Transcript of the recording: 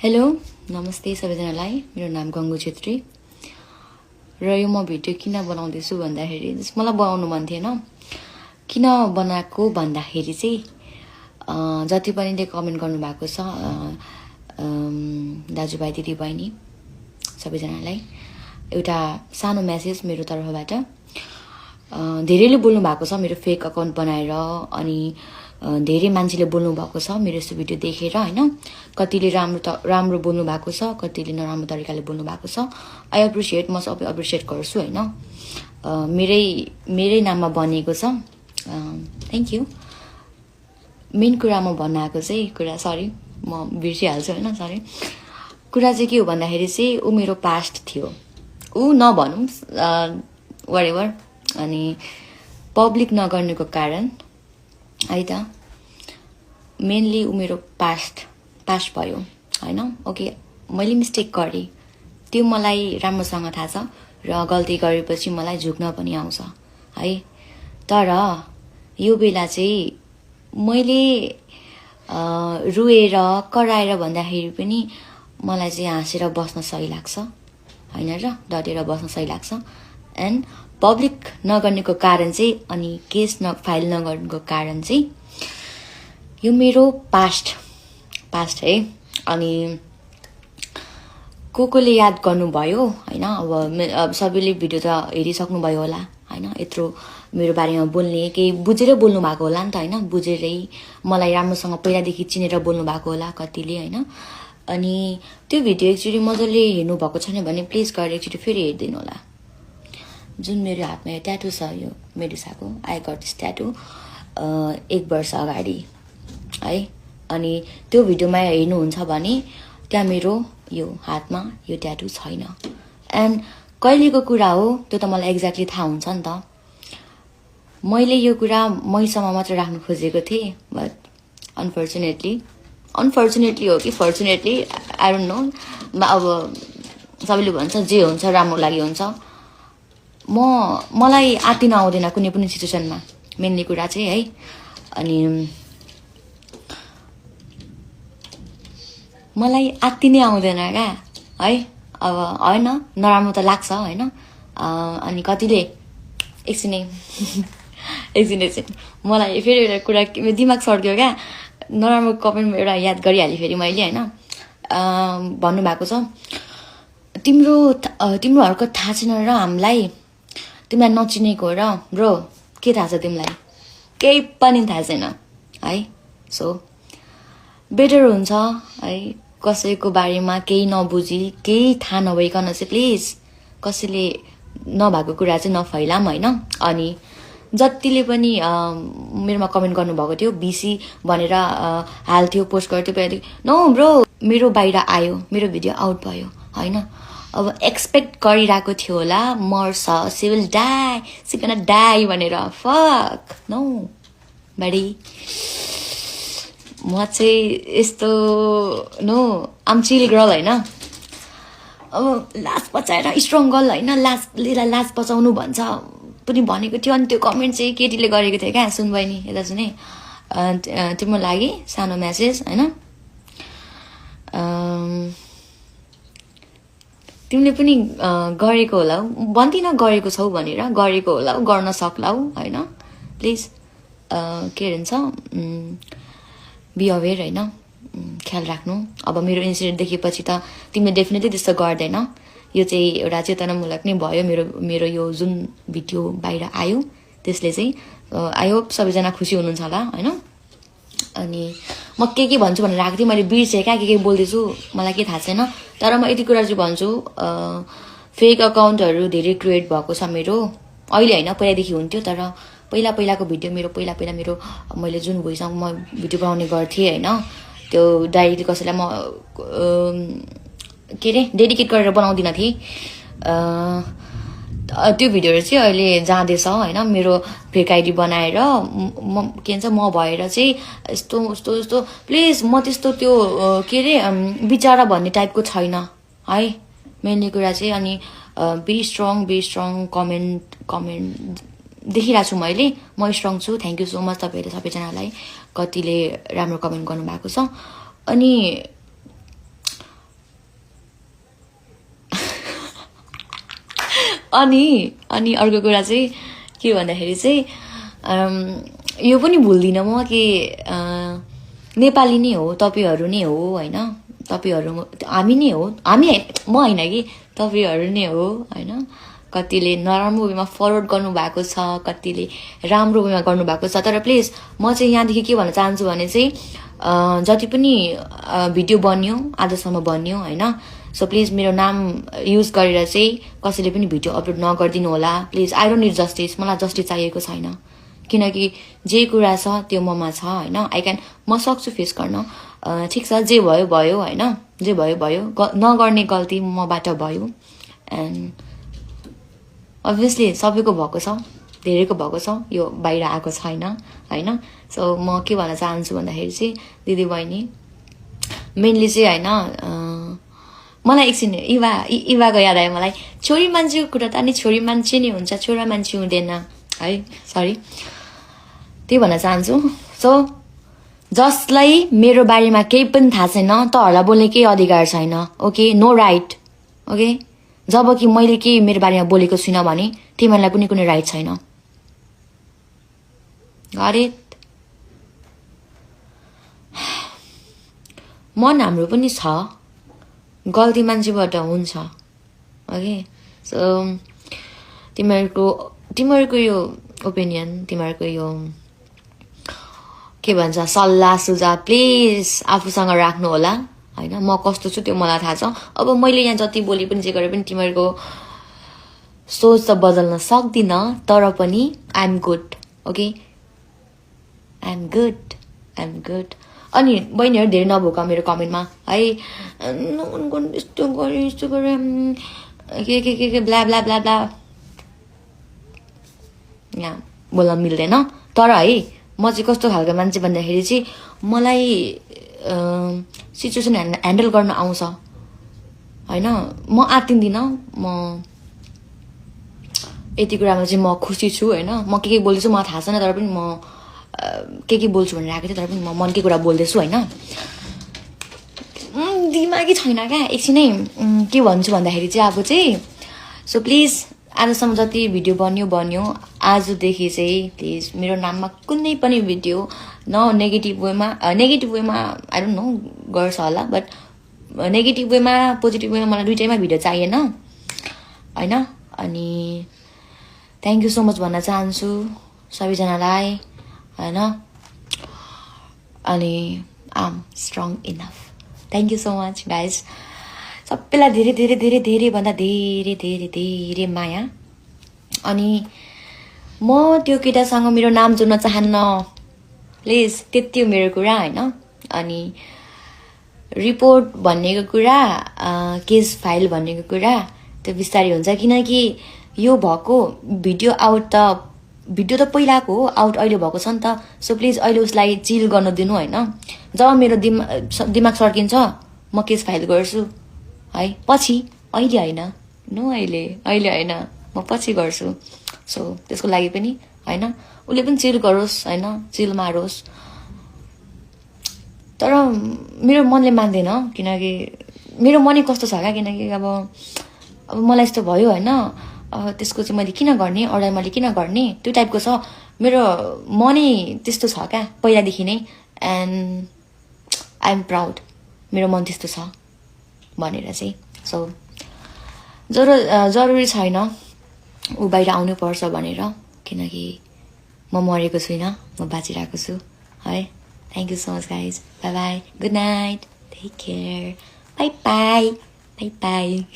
Hello नमस्ते सबैजनालाई मेरो नाम गङ्गु छेत्री र यो म भिडियो किन बनाउँदैछु भन्दाखेरि मलाई बनाउनु मन थिएन किन बनाएको भन्दाखेरि चाहिँ जति पनि कमेन्ट गर्नु भएको छ दाजुभाइ दिदीबहिनी सबैजनालाई एउटा सानो मेसेज मेरो तर्फबाट धेरैले बोल्नु भएको छ मेरो फेक अकाउन्ट बनाएर अनि धेरै मान्छेले बोल्नु भएको छ मेरो यस्तो भिडियो देखेर हैन कतिले राम्रो बोल्नु भएको छ कतिले नराम्रो तरिकाले बोल्नु भएको छ आई एप्रिसिएट म सबै एप्रिसिएट गर्छु हैन मेरै नाममा बनेको छ थ्यांक यू मेन कुरा म भन्न आएको चाहिँ कुरा सरी म बिर्सिहाल्छु हैन सरी कुरा चाहिँ के हो भन्दाखेरि चाहिँ उ मेरो पास्ट थियो उ नभनौं व्हाटएभर अनि पब्लिक नगर्नुको कारण है त मेनली उ मेरो पास्ट भयो हैन ओके मैले मिस्टेक गरे त्यो मलाई राम्रोसँग थाहा छ र गल्ती गरेपछि मलाई झुक्न पनि आउँछ है तर यो बेला चाहिँ मैले रुएर कराएर भन्दाखेरि पनि मलाई चाहिँ हाँसेर बस्न सही लाग्छ हैन र डटेर बस्न सही लाग्छ एन्ड पब्लिक नगर्नेको कारण चाहिँ अनि केस फाइल नगर्नुको कारण चाहिँ यो मेरो पास्ट है अनि कोले याद गर्नुभयो हैन अब सबैले भिडियो त हेरिसक्नु भयो होला हैन यत्रो मेरो बारेमा बोल्ने केही बुझेर बोल्नु भएको होला नि त हैन बुझेरै मलाई राम्रोसँग पहिलादेखि चिनेर बोल्नु भएको होला कतिले हैन अनि त्यो भिडियो एकचोटि मजाले हेर्नु भएको छैन भने प्लिज गरेर एकचोटि फेरि हेर्दिनु होला जुन मेरो हातमा यो ट्याटु छ यो मेडुसाको आई गट दिस ट्याटु 1 वर्ष अगाडि है अनि त्यो भिडियोमा हेर्नुहुन्छ भने त्यहाँ मेरो यो हातमा यो ट्याटु छैन एन्ड कहिलेको कुरा हो त्यो त मलाई एक्ज्याक्टली थाहा हुन्छ नि त मैले यो कुरा मैसम्म मात्र राख्न खोजेको थिएँ बट अनफर्चुनेटली हो कि फर्चुनेटली आई डोन्ट नो अब सबैले भन्छ जे हुन्छ राम्रो लागि हुन्छ मलाई आत्तिन आउँदैन कुनै पनि सिचुएसनमा मेनली कुरा चाहिँ है अनि मलाई आत्तिनै आउँदैन क्या है अब हैन नराम्रो त लाग्छ हैन अनि कतिले एकछिन मलाई फेरि एउटा कुरा दिमाग सर्क्यो क्या नराम्रो कमेन्टमा एउटा याद गरिहालेँ फेरि मैले हैन भन्नुभएको छ तिम्रोहरूको थाहा छैन र हामीलाई तिमीलाई नचिनेको र ब्रो के थाहा छ तिमीलाई केही पनि थाहा छैन है सो बेटर हुन्छ है कसैको बारेमा केही नबुझी केही थाहा नभइकन चाहिँ प्लिज कसैले नभएको कुरा चाहिँ नफैलाम हैन अनि जतिले पनि मेरोमा कमेन्ट गर्नुभएको थियो बिसी भनेर हाल्थ्यो पोस्ट गर्थ्यो पहिला नो ब्रो मेरो बाहिर आयो मेरो भिडियो आउट भयो हैन अब एक्सपेक्ट गरिरहेको थियो होला मर्छ सी विल डाई भनेर फक नो बडी म चाहिँ यस्तो नो आम चिल गर्ल हैन अब लाज बचाएर स्ट्रङ गर्ल हैन लाज बचाउनु भन्छ पनि भनेको थियो अनि त्यो कमेन्ट चाहिँ केटीले गरेको थियो क्या सुन बहिनी यता सुने तिम्रो लागि सानो मेसेज हैन तिमीले पनि गरेको होला भन्दिन गरेको छौ भनेर गरेको होला गर्न सक्लाउ हैन प्लिज के भन्छ बी अवेर हैन ख्याल राख्नु अब मेरो इन्सिडेन्ट देखेपछि त तिमीले डेफिनेटली त्यस्तो गर्दैन यो चाहिँ एउटा चेतनामूलक नै भयो मेरो यो जुन भिडियो बाहिर आयो त्यसले चाहिँ आई होप सबैजना खुसी हुनुहुन्छ होला हैन अनि म के भन्छु भनेर राख्दै मैले बिर्सेँ क्या के बोल्दैछु मलाई के थाहा छैन तर म यति कुरा चाहिँ भन्छु फेक अकाउन्टहरू धेरै क्रिएट भएको छ मेरो अहिले हैन पहिलादेखि हुन्थ्यो तर पहिलाको भिडियो मेरो मेरो मैले जुन भोइसमा म भिडियो बनाउने गर्थेँ हैन त्यो डाइरेक्टली कसैलाई म के रे डेडिकेट गरेर बनाउँदिन थिएँ त्यो भिडियोहरू चाहिँ अहिले जाँदैछ हैन मेरो फेक आइडी बनाएर के भन्छ म भएर चाहिँ यस्तो प्लिज म त्यस्तो त्यो के रे विचारा भन्ने टाइपको छैन है मेनली कुरा चाहिँ अनि बी स्ट्रङ कमेन्ट देखिरहेको छु मैले म स्ट्रङ छु थ्यांक यू सो मच तपाईहरु सबैजनालाई कतिले राम्रो कमेन्ट गर्नु भएको छ अनि अनि अर्को कुरा चाहिँ के भन्दाखेरि चाहिँ यो पनि भुल्दिनँ म कि नेपाली नै हो, तपाईहरू नै हो होइन, तपाईहरू हामी नै हो, हामी म होइन कि तपाईहरू नै हो होइन। कतिले नराम्रो वेमा फरवर्ड गर्नुभएको छ, कतिले राम्रो वेमा गर्नुभएको छ। तर प्लिज म चाहिँ यहाँदेखि के भन्न चाहन्छु भने चाहिँ जति पनि भिडियो बन्यो आजसम्म बन्यो होइन, सो प्लिज मेरो नाम युज गरेर चाहिँ कसैले पनि भिडियो अपलोड नगरिदिनु होला please. I don't need justice, मलाई जस्टिस चाहिएको छैन, किनकि जे कुरा छ त्यो ममा छ होइन। म सक्छु फेस गर्न, ठिक छ, जे भयो भयो होइन, जे भयो भयो, नगर्ने गल्ती मबाट भयो। एन्ड अभियसली सबैको भएको छ, धेरैको भएको छ, यो बाहिर आएको छैन होइन। सो म के भन्न चाहन्छु भन्दाखेरि चाहिँ दिदी बहिनी मेनली चाहिँ होइन, मलाई एकछिन इवाको याद आयो मलाई। छोरी मान्छेको कुरा त अनि छोरी मान्छे नै हुन्छ, छोरा मान्छे हुँदैन है, सरी त्यही भन्न चाहन्छु। सो जसलाई मेरो बारेमा केही पनि थाहा छैन तहरूलाई बोल्ने केही अधिकार छैन, ओके, नो राइट, ओके। जब कि मैले केही मेरो बारेमा बोलेको छुइनँ भने तिमीहरूलाई पनि कुनै राइट छैन। गरे मन हाम्रो पनि छ, गल्ती मान्छेबाट हुन्छ, ओके। सो तिमीहरूको यो ओपिनियन, तिमीहरूको यो के भन्छ सल्लाह सुझाव प्लिज आफूसँग राख्नु होला होइन। म कस्तो छु त्यो मलाई थाहा छ। अब मैले यहाँ जति बोले पनि जे गरे पनि तिमीहरूको सोच त बदल्न सक्दिनँ, तर पनि I am good, okay, I am good. अनि बहिनीहरू धेरै नभोका मेरो कमेन्टमा है, यस्तो गरे के ब्ला ब्ला ब्ला ब्ला, यहाँ बोल्न मिल्दैन। तर है म चाहिँ कस्तो खालको मान्छे भन्दाखेरि चाहिँ मलाई सिचुएसन ह्यान्डल गर्न आउँछ होइन। म आत्तिँदिनँ, म यति कुरामा चाहिँ म खुसी छु होइन। म के बोल्दैछु मलाई थाहा छैन, तर पनि म के बोल्छु भनेर आएको थिएँ, तर पनि म मनकै कुरा बोल्दैछु होइन। दिमागै छैन क्या एकछिनै के भन्छु भन्दाखेरि चाहिँ अब चाहिँ सो प्लिज आजसम्म जति भिडियो बन्यो आजदेखि चाहिँ प्लिज मेरो नाममा कुनै पनि भिडियो न नेगेटिभ वेमा आई डोन्ट नो गर्छ होला, बट नेगेटिभ वेमा पोजिटिभ वेमा मलाई दुइटैमा भिडियो चाहिएन होइन। अनि थ्याङ्क यू सो मच भन्न चाहन्छु सबैजनालाई होइन। अनि I am strong enough. Thank you so much guys, सबैलाई धेरै धेरै धेरै धेरै भन्दा धेरै धेरै धेरै माया। अनि म त्यो केटासँग मेरो नाम जोड्न चाहन्न प्लिज, त्यति हो मेरो कुरा होइन। अनि रिपोर्ट भन्नेको कुरा, केस फाइल भन्नेको कुरा त्यो बिस्तारै हुन्छ, किनकि यो भएको भिडियो त पहिलाको हो, आउट अहिले भएको छ नि त। सो प्लिज अहिले उसलाई चिल गर्न दिनु होइन। जब मेरो दिमाग सर्किन्छ म केस फाइल गर्छु है, पछि, अहिले होइन, अहिले होइन, म पछि गर्छु। सो त्यसको लागि पनि होइन उसले पनि चिल गरोस् होइन, चिल मारोस्। तर मेरो मनले मान्दैन, किनकि मेरो मनै कस्तो छ क्या, किनकि अब मलाई यस्तो भयो होइन, त्यसको चाहिँ मैले किन गर्ने, अरूलाई मैले किन गर्ने, त्यो टाइपको छ मेरो मनै त्यस्तो छ क्या पहिलादेखि नै। एन्ड आई एम प्राउड मेरो मन त्यस्तो छ भनेर चाहिँ। सो जरुरी छैन ऊ बाहिर आउनु पर्छ भनेर, किनकि म मरेको छुइनँ, म बाँचिरहेको छु है। Thank you so much guys, bye bye, good night, take care, bye bye, bye by.